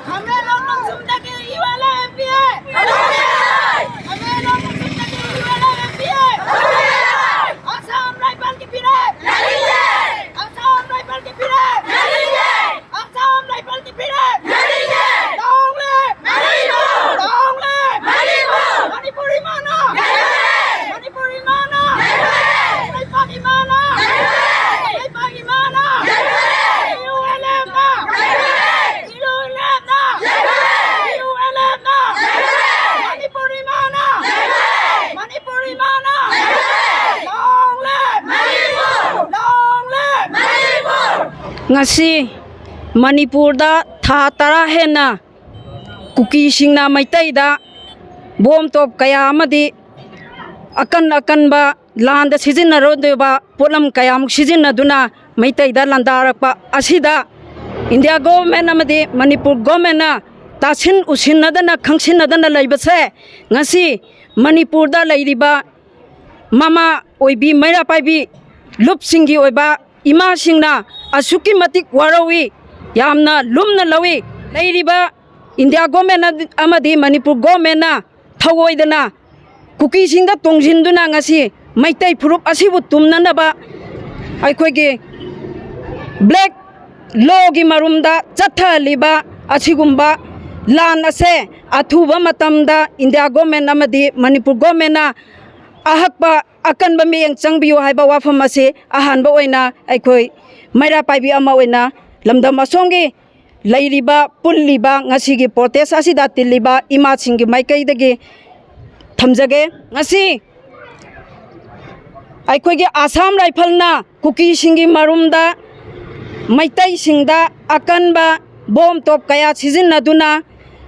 Khamenlok Nongshumda के UNLF MPA Khamenlok Nongshumda के UNLF MPA Assam Rifle के पीछे Assam Rifle के पीछे Assam Rifle के पीछे Long live Manipuri mana Manipuri mana Manipuri mana Manipuri mana UNLF na UNLF na UNLF na Manipuri mana Manipuri mana Long live Long live ngasi Manipur da tha tara hena kuki singna maitai da bom top kaya amadi akan ba landa sizin rodeba polam kaya muk sizin duna maitai da landarakpa asida India government amadi Manipur government na tasin usinadana khangsinadana laibase ngasi Manipur da lairiba mama oibi maira paibi lupsingi oiba ima singna asuki matik warawi yamna lumna lawi lairiba India government amadi Manipur government na thawoidana kuki singa tongjinduna ngasi maitai furup asibu tumnanaba aikhoige black law gi marumda chathaliba asigumba lan ase athuba matamda India government amadi Manipur government na ahakpa akanba miyang changbiyo haiba wafam ase ahanba oina aikhoi maira paibi ama oina lamdam asongi lairiba pulliba ngasigi protest asida tiliba ima singi maikaidagi thamjage ngasi aikhoige Assam Rifle na kuki singi marumda maitai singda akanba bom top kaya sijinnaduna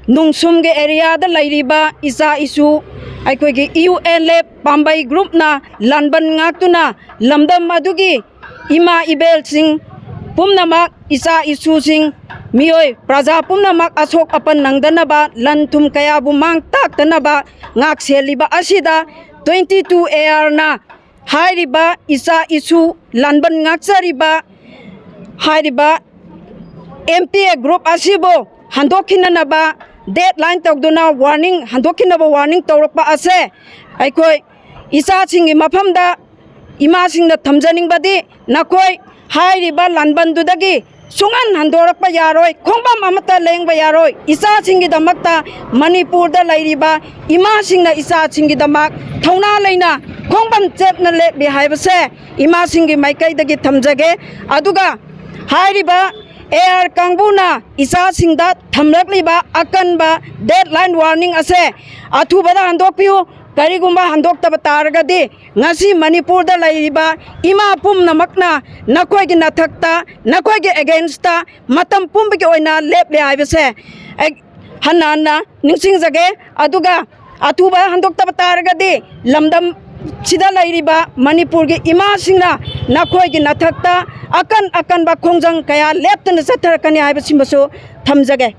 nungsumge area da lairiba isa isu aikhoige UNLF Pambei group na lanban ngaktuna lamdam adugi ima ibel sing pumnamak isa isu sing mioi praja pumnamak asok apan nangdanaba lantum kaya bu mang taktanaba ngak seliba asida 22 AR na hairiba isa isu lanban ngakchariba hairiba MPA group asibo handokhinanaba deadline tawduna warning handokhinaba warning tawrakpa ase aikoi isa singi mafamda ima singna thamjaningbadi nakoi hairiba lanbandudagi sungan handorakpa yaroi khongbam amata lengba yaroi isa singi damakta Manipur da lairiba ima singna isa singi damak thauna leina khongbam chepna le bi haibase ima singi maikai dagi thamjage aduga hairiba air kangbuna isa singda thamrakliba akanba deadline warning ase athubada handokpiu karigumba handokta taragadi ngasi Manipur da lairiba ima pum namakna nakoi gi nathakta nakoi gi against ta matam pum gi oina leple haibase hanana ningsing jage aduga athuba handokta taragadi lamdam sida lairiba Manipur gi ima singna nakoi gi nathakta akan ba khongjang kaya leptana satharakani haibasimbasu thamjage